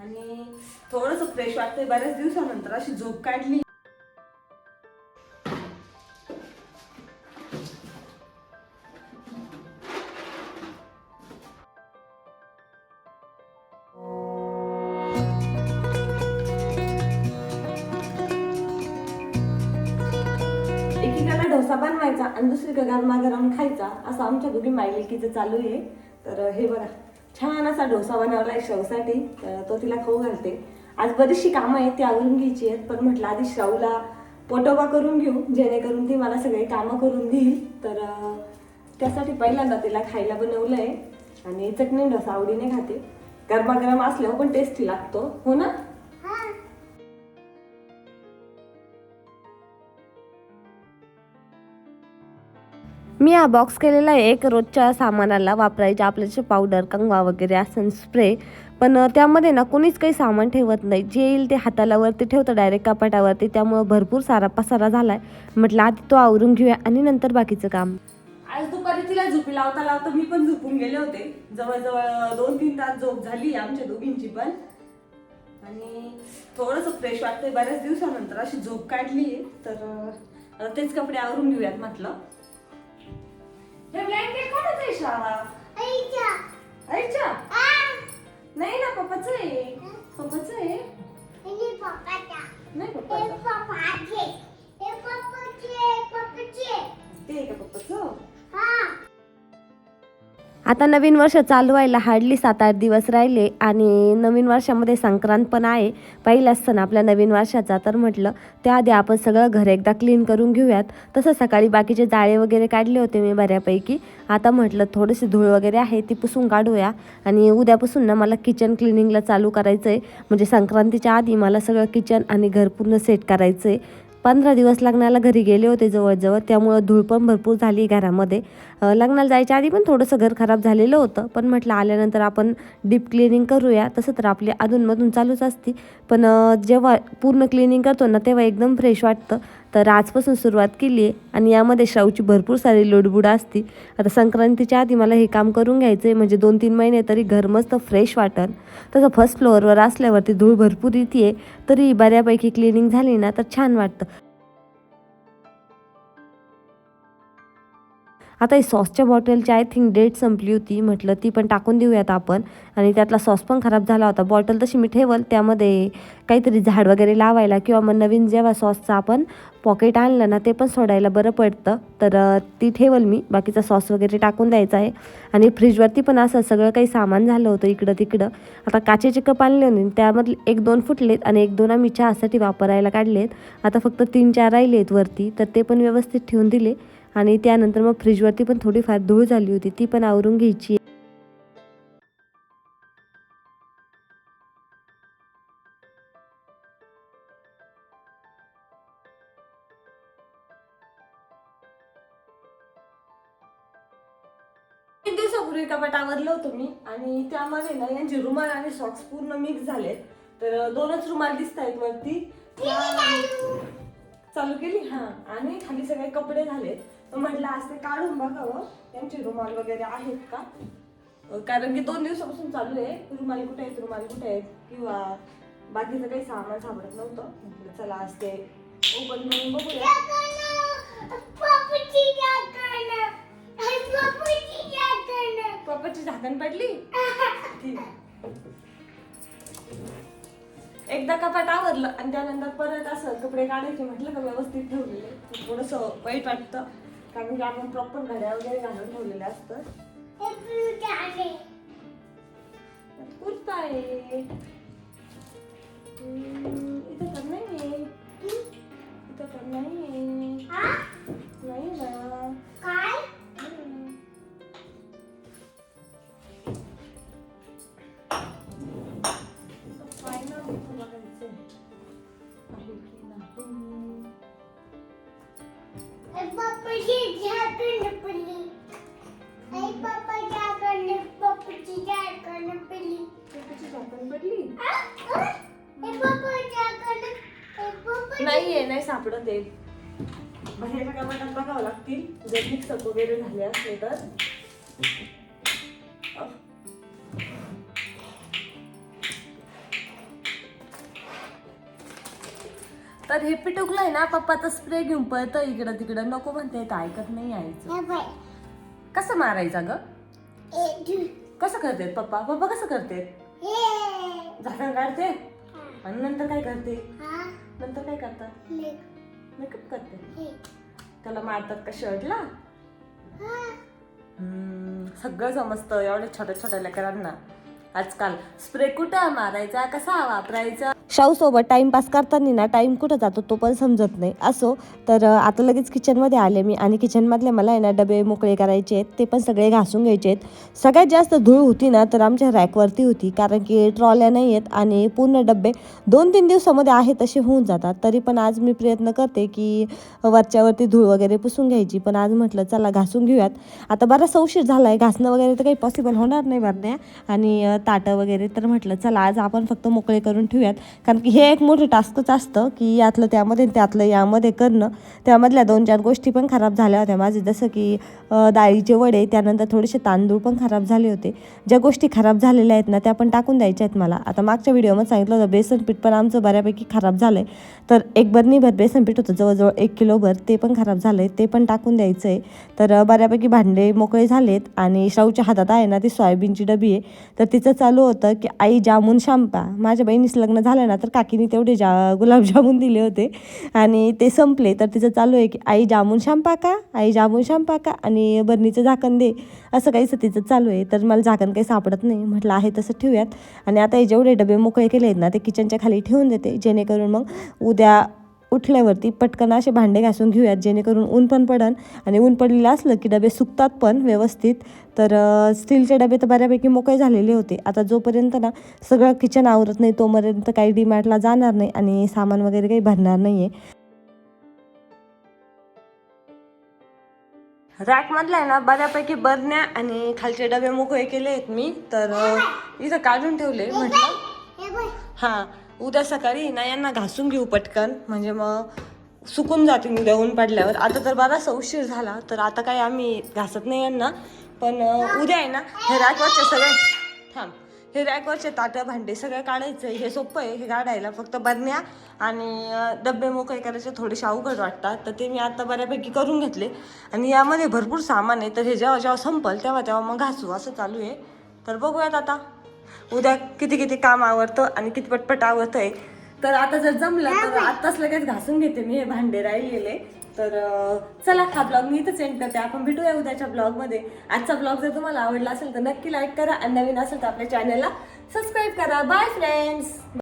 आणि थोडंसं फ्रेश वाटतंय. बऱ्याच दिवसानंतर अशी झोप काढली. एकीकडे डोसा बनवायचा आणि दुसरीकडे गरमागरम खायचा, असं आमच्या दोघी मायलेकीचं चालू आहे. तर हे बघा, छान असा डोसा बनवलाय श्राऊसाठी, तर तो तिला खाऊ घालते. आज बरीचशी कामं आहेत ती आवरून घ्यायची आहेत, पण म्हटलं आधी श्राऊला पोटोबा करून घेऊ, जेणेकरून ती मला सगळे कामं करून देईल. तर त्यासाठी पहिल्यांदा तिला खायला बनवलंय आणि चटणी डोसा आवडीने खाते. गरमागरम असल्यावर पण टेस्टी लागतो, हो ना? मी हा बॉक्स केलेला आहे एक रोजच्या सामानाला वापरायचे आपल्याचे पावडर, कंगवा वगैरे असं स्प्रे. पण त्यामध्ये ना कोणीच काही सामान ठेवत नाही, जे येईल ते हाताला वरती ठेवतं डायरेक्ट कपाटावरती. त्यामुळं भरपूर सारा पसारा झालाय. म्हटलं आधी तो आवरून घेऊया आणि नंतर बाकीचं काम. आज दुपारी तिला झोपी लावता लावता मी पण झोपून गेले होते. जवळजवळ 2-3 तास झोप झाली आमच्या दोघींची पण. आणि थोडंसं फ्रेश वाटतंय. बऱ्याच दिवसानंतर अशी झोप काढली. तर तेच कपडे आवरून घेऊयात म्हटलं. हे ब्लँकेट कोणाचं आहे शाळा? आईच्या? नाही ना, पप्पाचं आहे. पप्पाचं आहे? नाही पप्पाचं. ते आहे का पप्पाचं? आता नवीन वर्ष चालू व्हायला हार्डली 7-8 दिवस राहिले आणि नवीन वर्षामध्ये संक्रांत पण आहे, पहिलाच सण आपल्या नवीन वर्षाचा. तर म्हटलं त्याआधी आपण सगळं घर एकदा क्लीन करून घेऊयात. तसं सकाळी बाकीचे जाळे वगैरे काढले होते मी बऱ्यापैकी. आता म्हटलं थोडीशी धूळ वगैरे आहे ती पुसून काढूया आणि उद्यापासून ना मला किचन क्लिनिंगला चालू करायचं आहे. म्हणजे संक्रांतीच्या आधी मला सगळं किचन आणि घर पूर्ण सेट करायचं आहे. 15 दिवस लग्नाला घरी गेले होते जवळजवळ, त्यामुळं धूळ पण भरपूर झाली घरामध्ये. लग्नाला जायच्या आधी पण थोडंसं घर खराब झालेलं होतं, पण म्हटलं आल्यानंतर आपण डीप क्लिनिंग करूया. तसं तर आपली अधूनमधून चालूच असते, पण जेव्हा पूर्ण क्लिनिंग करतो ना तेव्हा एकदम फ्रेश वाटतं. तर आजपासून सुरुवात केली आहे आणि यामध्ये श्राऊची भरपूर सारी लोडबुड असते. आता संक्रांतीच्या आधी मला हे काम करून घ्यायचं आहे, म्हणजे 2-3 महिने तरी घर मस्त फ्रेश वाटेल. तसं फर्स्ट फ्लोअरवर असल्यावरती धूळ भरपूर येते, तरी बऱ्यापैकी क्लिनिंग झाली ना तर छान वाटतं. आता ही सॉसच्या बॉटलची आय थिंक डेट संपली होती, म्हटलं ती पण टाकून देऊयात आपण. आणि त्यातला सॉस पण खराब झाला होता. बॉटल तशी मी ठेवल, त्यामध्ये काहीतरी झाड वगैरे लावायला किंवा मग नवीन जेव्हा सॉसचं आपण पॉकेट आणलं ना ते पण सोडायला बरं पडतं. तर ती ठेवल मी. बाकीचा सॉस वगैरे टाकून द्यायचा आहे. आणि फ्रीजवरती पण असं सगळं काही सामान झालं होतं इकडं तिकडं. आता काचेचे कप आणले होते, त्यामधले 1-2 फुटलेत आणि 1-2 आम्ही चहासाठी वापरायला काढलेत. आता फक्त 3-4 राहिले आहेत वरती, तर ते पण व्यवस्थित ठेवून दिले. आणि त्यानंतर मग फ्रीजवरती पण थोडीफार धूळ झाली होती, ती पण आवरून घ्यायची. एक दिवसापूर्वी कपाट आवरलं होतं मी आणि त्यामध्ये ना यांचे रुमाल आणि सॉक्स पूर्ण मिक्स झालेत. तर 2च रुमाल दिसत आहेत वरती. चालू केली आणि खाली सगळे कपडे झालेत. तर म्हटलं आज ते काढून बघावं त्यांचे रुमाल वगैरे आहेत का, कारण की 2 दिवसापासून चालू आहे रुमाल कुठे आहेत किंवा बाकीचं काही सामान सापडत नव्हतं. म्हटलं चला आज ते ओपन करून बघूया. पप्पाची झाकण पडली. एकदा कपाट आवरलं आणि त्यानंतर परत असं कपडे काढायचे म्हटलं का व्यवस्थित ठेवलेले थोडंसं वाईट वाटतं, कारण की आपण प्रॉपर घड्या वगैरे घालून ठेवलेले असतं. कुर्ता आहे इथं तर नाही, इथं तर नाही ना. काय नाही सापडत आहे. बाहेरच्या कामात बघावं लागतील जर मिक्सअप वगैरे झाले असले तर. तर हे पिटुकलंय ना पप्पाचा स्प्रे घेऊन पळतं इकडं तिकडं, नको म्हणते तर ऐकत नाही आईचं. कसं मारायचं ग? कसं करते पप्पा? पप्पा कसं करते? झाकण काढते आणि नंतर काय करते? नंतर काय करतात? मेकअप करते. त्याला मारतात का शर्टला? सगळं समजतं एवढ्या छोट्या छोट्या लेकरांना आजकाल. स्प्रे कुठं मारायचा, कसा वापरायचा. शाहू सोबत टाइमपास करताना ना टाइम कुठं जातो तो पण समजत नाही. असो तर आता लगेच किचनमध्ये आले मी आणि किचनमधले मला आहे ना डबे मोकळे करायचे आहेत, ते पण सगळे घासून घ्यायचे आहेत. सगळ्यात जास्त धूळ होती ना तर आमच्या रॅकवरती होती, कारण की ट्रॉल्या नाही आहेत आणि पूर्ण डबे 2-3 दिवसामध्ये आहे तसे होऊन जातात. तरी पण आज मी प्रयत्न करते की वरच्यावरती धूळ वगैरे पुसून घ्यायची, पण आज म्हटलं चला घासून घेऊयात. आता बराचसा उशीर झाला आहे, घासणं वगैरे तर काही पॉसिबल होणार नाही भरण्या आणि ताटं वगैरे, तर म्हटलं चला आज आपण फक्त मोकळे करून ठेवूयात. कारण की हे एक मोठं टास्कच असतं की यातलं त्यामध्ये त्यातलं यामध्ये करणं. त्यामधल्या 2-4 गोष्टी पण खराब झाल्या होत्या माझे, जसं की डाळीचे वडे, त्यानंतर थोडेसे तांदूळ पण खराब झाले होते. ज्या गोष्टी खराब झालेल्या आहेत ना त्या पण टाकून द्यायच्या आहेत मला. आता मागच्या व्हिडिओमध्ये सांगितलं होतं बेसन पीठ पण आमचं बऱ्यापैकी खराब झालं आहे, तर एक बरणीभर बेसन पीठ होतं जवळजवळ 1 किलोभर, ते पण खराब झालं आहे, ते पण टाकून द्यायचं आहे. तर बऱ्यापैकी भांडे मोकळे झालेत आणि शाहूच्या हातात आहे ना ती सोयाबीनची डबी आहे. तर तिचं चालू होतं की आई जामून शांपा. माझ्या बहिणीचं लग्न झालं ना तर काकीने तेवढे गुलाबजामुन दिले होते आणि ते संपले, तर तिचं चालू आहे की आई जामून शांपा का, आई जामून शांपा का, आणि बरणीचं झाकण दे, असं काहीच तिचं चालू आहे. तर मला झाकण काही सापडत नाही, म्हटलं आहे तसं ठेवूयात. आणि आता हे जेवढे डबे मोकळे केले आहेत ना ते किचनच्या खाली ठेवून देते, जेणेकरून मग उद्या उठल्यावरती पटकन असे भांडे घासून घेऊयात, जेणेकरून ऊन पण पडन. आणि ऊन पडलेलं असलं की डबे सुकतात पण व्यवस्थित. तर स्टीलचे डबे तर बऱ्यापैकी मोकळे झालेले होते. आता जोपर्यंत ना सगळं किचन आवरत नाही तोपर्यंत काही डीमार्टला जाणार नाही आणि सामान वगैरे काही भरणार नाही आहे. रॅकमधला आहे ना बऱ्यापैकी बरण्या आणि खालचे डबे मोकळे केले आहेत मी, तर इथं काढून ठेवले. म्हटलं हां उद्या सकाळी ना यांना घासून घेऊ पटकन, म्हणजे मग सुकून जातील उद्या ऊन पडल्यावर. आता तर बराचसा उशीर झाला तर आता काही आम्ही घासत नाही यांना, पण उद्या आहे ना हे रॅकवरचे सगळे हे रॅकवरचे ताटं भांडे सगळं काढायचं. हे सोपं आहे हे काढायला, फक्त बरण्या आणि डबे मोकळे करायचे थोडेसे अवघड वाटतात, तर ते मी आता बऱ्यापैकी करून घेतले. आणि यामध्ये भरपूर सामान आहे, तर हे जेव्हा जेव्हा संपल तेव्हा तेव्हा मग घासू असं चालू आहे. तर बघूयात आता उद्या किती किती काम आवडतं आणि किती पटपट आवडतं आहे. तर आता जर जमलं तर आत्ताच लगेच घासून घेते मी हे भांडे राहिलेले. तर चला हा ब्लॉग मी इथंच एंड करते. आपण भेटूया उद्याच्या ब्लॉगमध्ये. आजचा ब्लॉग जर तुम्हाला आवडला असेल तर नक्की लाईक करा आणि नवीन असेल तर आपल्या चॅनलला सबस्क्राईब करा. Bye friends.